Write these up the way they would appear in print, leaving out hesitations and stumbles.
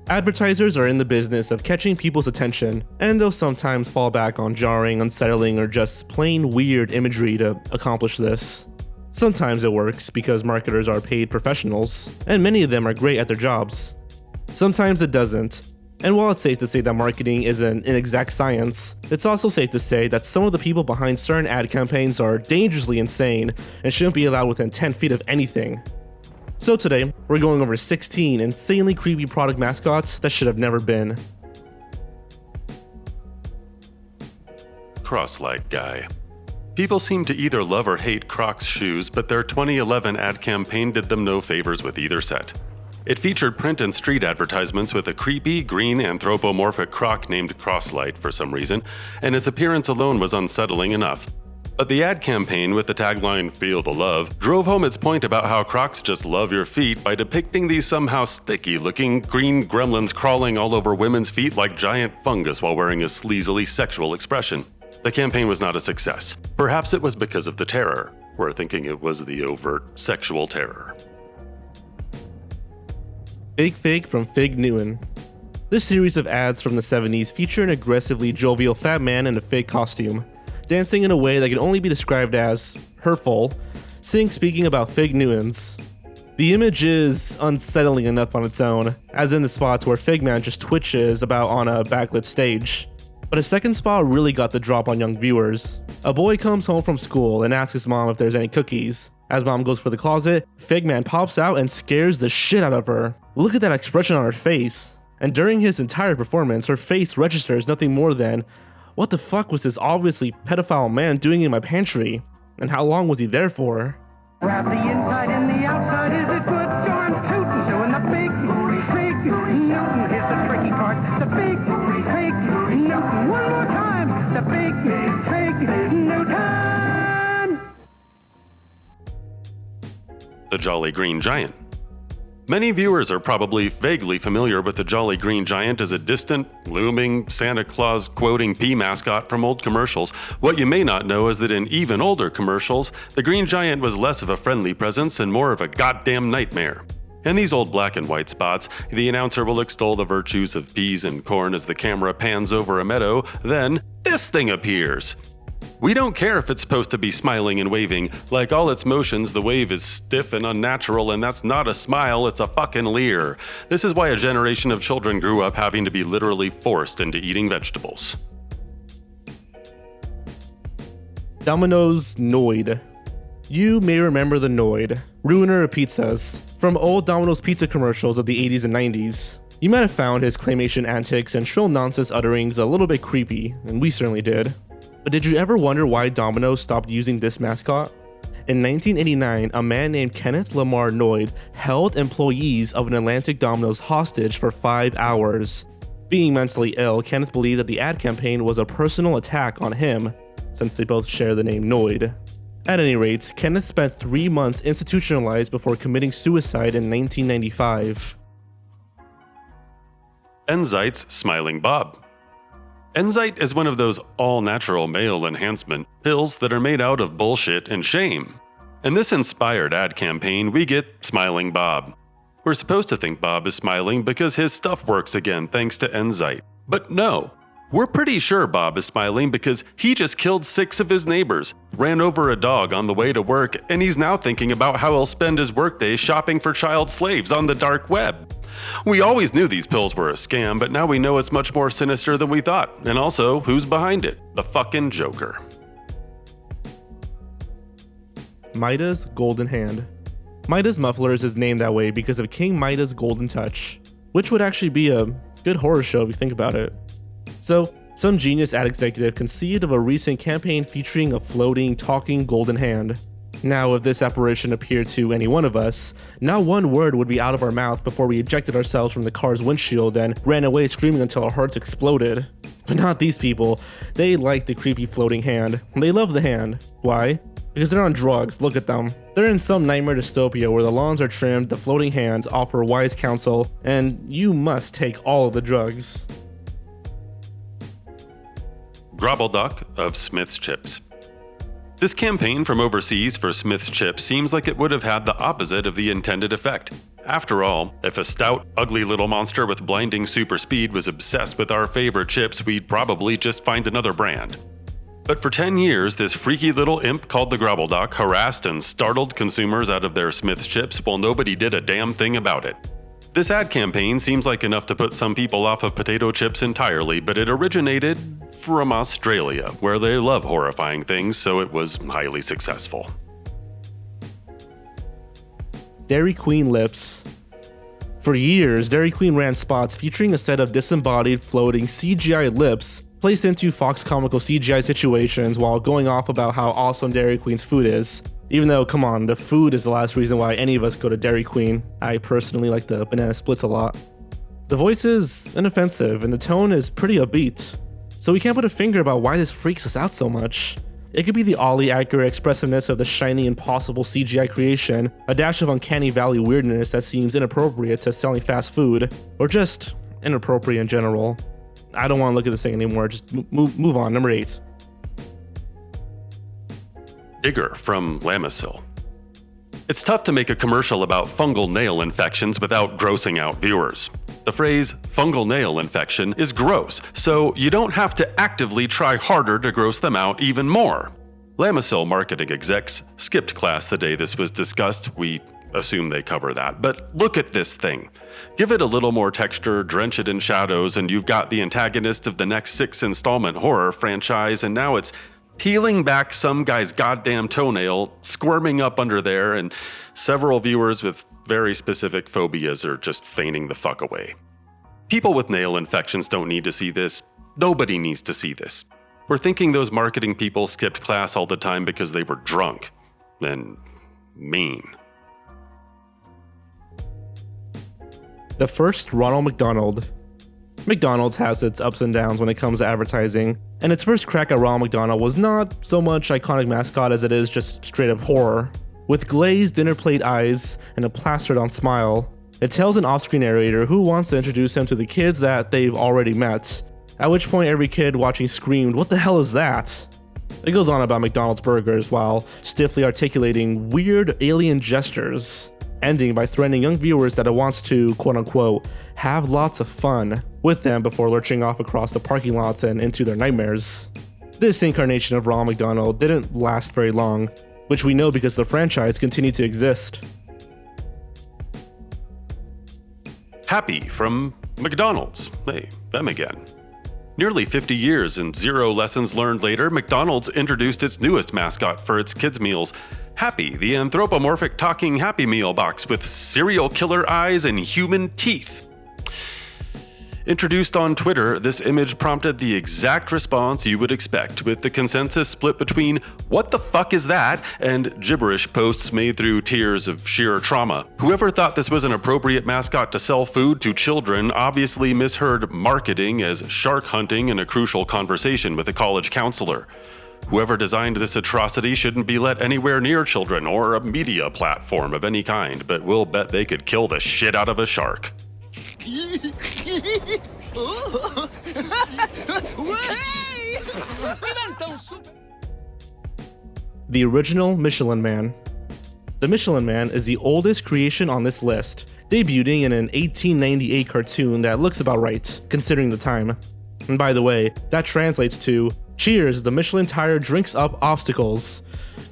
Advertisers are in the business of catching people's attention, and they'll sometimes fall back on jarring, unsettling, or just plain weird imagery to accomplish this. Sometimes it works because marketers are paid professionals, and many of them are great at their jobs. Sometimes it doesn't. And while it's safe to say that marketing is an inexact science, it's also safe to say that some of the people behind certain ad campaigns are dangerously insane and shouldn't be allowed within 10 feet of anything. So today, we're going over 16 insanely creepy product mascots that should have never been. Cross-like guy. People seem to either love or hate Crocs shoes, but their 2011 ad campaign did them no favors with either set. It featured print and street advertisements with a creepy, green, anthropomorphic croc named Crosslight for some reason, and its appearance alone was unsettling enough. But the ad campaign with the tagline "Feel the Love" drove home its point about how Crocs just love your feet by depicting these somehow sticky-looking green gremlins crawling all over women's feet like giant fungus while wearing a sleazily sexual expression. The campaign was not a success. Perhaps it was because of the terror. We're thinking it was the overt sexual terror. Big Fig from Fig Newtons. This series of ads from the 70s feature an aggressively jovial fat man in a fig costume, dancing in a way that can only be described as hurtful, speaking about Fig Newtons. The image is unsettling enough on its own, as in the spots where Figman just twitches about on a backlit stage. But a second spot really got the drop on young viewers. A boy comes home from school and asks his mom if there's any cookies. As mom goes for the closet, Figman pops out and scares the shit out of her. Look at that expression on her face. And during his entire performance, her face registers nothing more than, what the fuck was this obviously pedophile man doing in my pantry? And how long was he there for? Wrap the inside and the outside is a good darn tootin'. Doing the big Fig Newton. Here's the tricky part. The big Fig Newton. One more time. The big Fig Newton. The Jolly Green Giant. Many viewers are probably vaguely familiar with the Jolly Green Giant as a distant, looming, Santa Claus quoting pea mascot from old commercials. What you may not know is that in even older commercials, the Green Giant was less of a friendly presence and more of a goddamn nightmare. In these old black and white spots, the announcer will extol the virtues of peas and corn as the camera pans over a meadow, then this thing appears. We don't care if it's supposed to be smiling and waving. Like all its motions, the wave is stiff and unnatural, and that's not a smile, it's a fucking leer. This is why a generation of children grew up having to be literally forced into eating vegetables. Domino's Noid. You may remember the Noid, ruiner of pizzas, from old Domino's pizza commercials of the 80s and 90s. You might have found his claymation antics and shrill nonsense utterings a little bit creepy, and we certainly did. But did you ever wonder why Domino stopped using this mascot? In 1989, a man named Kenneth Lamar Noid held employees of an Atlantic Domino's hostage for 5 hours. Being mentally ill, Kenneth believed that the ad campaign was a personal attack on him, since they both share the name Noid. At any rate, Kenneth spent 3 months institutionalized before committing suicide in 1995. Enzyte's Smiling Bob. Enzyte is one of those all-natural male enhancement pills that are made out of bullshit and shame. In this inspired ad campaign, we get Smiling Bob. We're supposed to think Bob is smiling because his stuff works again thanks to Enzyte. But no, we're pretty sure Bob is smiling because he just killed 6 of his neighbors, ran over a dog on the way to work, and he's now thinking about how he'll spend his workday shopping for child slaves on the dark web. We always knew these pills were a scam, but now we know it's much more sinister than we thought. And also, who's behind it? The fucking Joker. Midas Golden Hand. Midas Mufflers is named that way because of King Midas' golden touch, which would actually be a good horror show if you think about it. So, some genius ad executive conceived of a recent campaign featuring a floating, talking golden hand. Now, if this apparition appeared to any one of us, not one word would be out of our mouth before we ejected ourselves from the car's windshield and ran away screaming until our hearts exploded. But not these people. They like the creepy floating hand. They love the hand. Why? Because they're on drugs, look at them. They're in some nightmare dystopia where the lawns are trimmed, the floating hands offer wise counsel, and you must take all of the drugs. Grobbleduck of Smith's Chips. This campaign from overseas for Smith's Chips seems like it would have had the opposite of the intended effect. After all, if a stout, ugly little monster with blinding super speed was obsessed with our favorite chips, we'd probably just find another brand. But for 10 years, this freaky little imp called the Grobbledock harassed and startled consumers out of their Smith's chips while nobody did a damn thing about it. This ad campaign seems like enough to put some people off of potato chips entirely, but it originated from Australia, where they love horrifying things, so it was highly successful. Dairy Queen lips. For years, Dairy Queen ran spots featuring a set of disembodied, floating CGI lips placed into Fox comical CGI situations while going off about how awesome Dairy Queen's food is. Even though, come on, the food is the last reason why any of us go to Dairy Queen. I personally like the banana splits a lot. The voice is inoffensive and the tone is pretty upbeat, so we can't put a finger about why this freaks us out so much. It could be the oddly accurate expressiveness of the shiny, impossible CGI creation, a dash of uncanny valley weirdness that seems inappropriate to selling fast food, or just inappropriate in general. I don't want to look at this thing anymore, just move on. Number 8. Digger from Lamisil. It's tough to make a commercial about fungal nail infections without grossing out viewers. The phrase fungal nail infection is gross, so you don't have to actively try harder to gross them out even more. Lamisil marketing execs skipped class the day this was discussed. We assume they cover that, but look at this thing. Give it a little more texture, drench it in shadows, and you've got the antagonist of the next 6-installment horror franchise, and now it's peeling back some guy's goddamn toenail, squirming up under there, and several viewers with very specific phobias are just fainting the fuck away. People with nail infections don't need to see this. Nobody needs to see this. We're thinking those marketing people skipped class all the time because they were drunk and mean. The first Ronald McDonald. McDonald's has its ups and downs when it comes to advertising, and its first crack at Ronald McDonald was not so much iconic mascot as it is just straight up horror. With glazed dinner plate eyes and a plastered on smile, it tells an off-screen narrator who wants to introduce him to the kids that they've already met, at which point every kid watching screamed, "What the hell is that?" It goes on about McDonald's burgers while stiffly articulating weird alien gestures, ending by threatening young viewers that it wants to, quote-unquote, have lots of fun with them before lurching off across the parking lots and into their nightmares. This incarnation of Ronald McDonald didn't last very long, which we know because the franchise continued to exist. Happy from McDonald's. Hey, them again. Nearly 50 years and 0 lessons learned later, McDonald's introduced its newest mascot for its kids' meals, Happy, the anthropomorphic talking Happy Meal box with serial killer eyes and human teeth. Introduced on Twitter, this image prompted the exact response you would expect, with the consensus split between "what the fuck is that?" and gibberish posts made through tears of sheer trauma. Whoever thought this was an appropriate mascot to sell food to children obviously misheard marketing as shark hunting in a crucial conversation with a college counselor. Whoever designed this atrocity shouldn't be let anywhere near children or a media platform of any kind, but we'll bet they could kill the shit out of a shark. The original Michelin Man. The Michelin Man is the oldest creation on this list, debuting in an 1898 cartoon that looks about right, considering the time. And by the way, that translates to, "Cheers, the Michelin tire drinks up obstacles."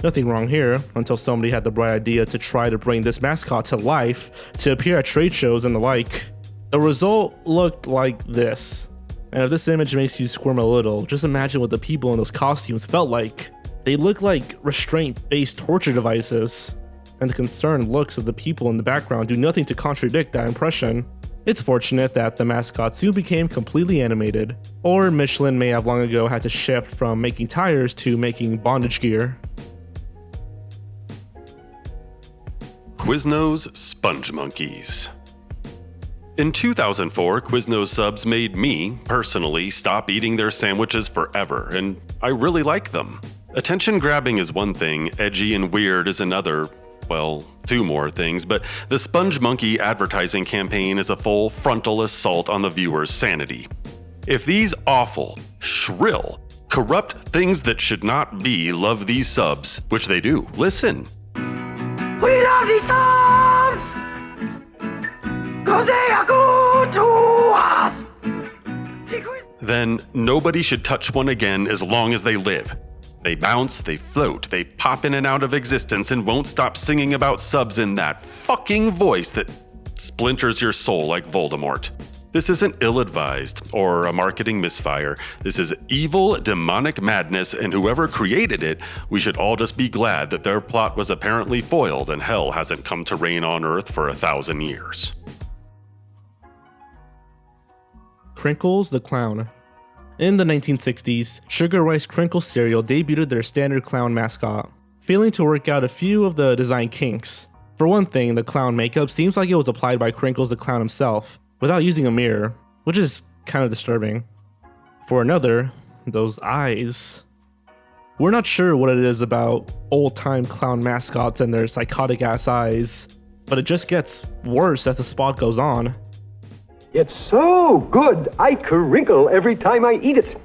Nothing wrong here, until somebody had the bright idea to try to bring this mascot to life, to appear at trade shows and the like. The result looked like this. And if this image makes you squirm a little, just imagine what the people in those costumes felt like. They looked like restraint-based torture devices. And the concerned looks of the people in the background do nothing to contradict that impression. It's fortunate that the mascot soon became completely animated, or Michelin may have long ago had to shift from making tires to making bondage gear. Quiznos Spongmonkeys. In 2004, Quiznos subs made me, personally, stop eating their sandwiches forever, and I really like them. Attention grabbing is one thing, edgy and weird is another. Well, 2 more things, but the Spongmonkey advertising campaign is a full frontal assault on the viewer's sanity. If these awful, shrill, corrupt things that should not be love these subs, which they do, listen. We love these subs! 'cause they are good to us. Then nobody should touch one again as long as they live. They bounce, they float, they pop in and out of existence and won't stop singing about subs in that fucking voice that splinters your soul like Voldemort. This isn't ill-advised or a marketing misfire. This is evil, demonic madness, and whoever created it, we should all just be glad that their plot was apparently foiled and hell hasn't come to reign on Earth for 1,000 years. Crinkles the Clown. In the 1960s, Sugar Rice Crinkle cereal debuted their standard clown mascot, failing to work out a few of the design kinks. For one thing, the clown makeup seems like it was applied by Crinkles the Clown himself, without using a mirror, which is kind of disturbing. For another, those eyes. We're not sure what it is about old-time clown mascots and their psychotic-ass eyes, but it just gets worse as the spot goes on. It's so good, I crinkle every time I eat it.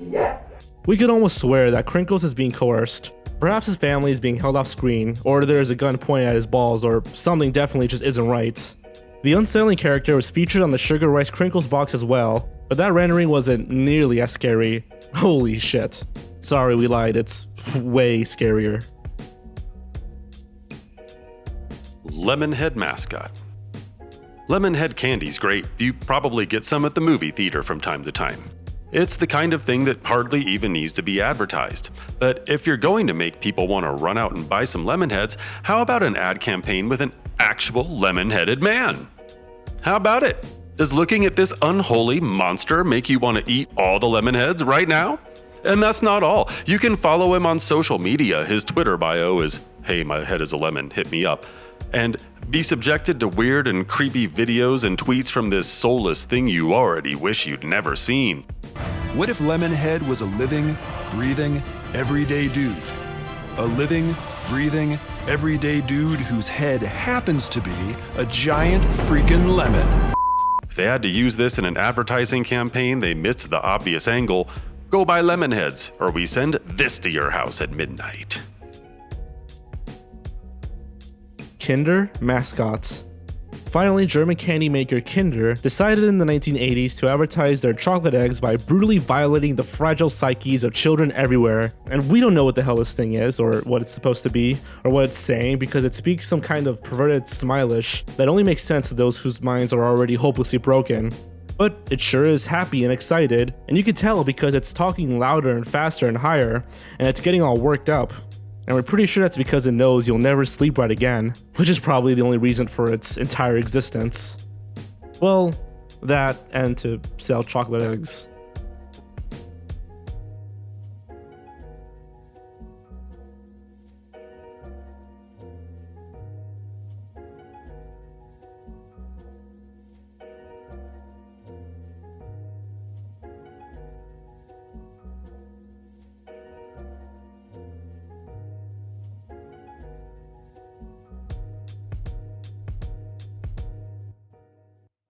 Yeah. We could almost swear that Crinkles is being coerced. Perhaps his family is being held off screen, or there is a gun pointed at his balls, or something definitely just isn't right. The unsettling character was featured on the Sugar Rice Crinkles box as well, but that rendering wasn't nearly as scary. Holy shit. Sorry, we lied, it's way scarier. Lemonhead mascot. Lemonhead candy's great. You probably get some at the movie theater from time to time. It's the kind of thing that hardly even needs to be advertised. But if you're going to make people want to run out and buy some Lemonheads, how about an ad campaign with an actual lemon-headed man? How about it? Does looking at this unholy monster make you want to eat all the Lemonheads right now? And that's not all. You can follow him on social media. His Twitter bio is, "Hey, my head is a lemon, hit me up." And be subjected to weird and creepy videos and tweets from this soulless thing you already wish you'd never seen. What if Lemonhead was a living, breathing, everyday dude? A living, breathing, everyday dude whose head happens to be a giant freaking lemon. If they had to use this in an advertising campaign, they missed the obvious angle. Go buy Lemonheads, or we send this to your house at midnight. Kinder mascots. Finally, German candy maker Kinder decided in the 1980s to advertise their chocolate eggs by brutally violating the fragile psyches of children everywhere. And we don't know what the hell this thing is, or what it's supposed to be, or what it's saying, because it speaks some kind of perverted Smilish that only makes sense to those whose minds are already hopelessly broken. But it sure is happy and excited, and you can tell because it's talking louder and faster and higher, and it's getting all worked up. And we're pretty sure that's because it knows you'll never sleep right again, which is probably the only reason for its entire existence. Well, that and to sell chocolate eggs.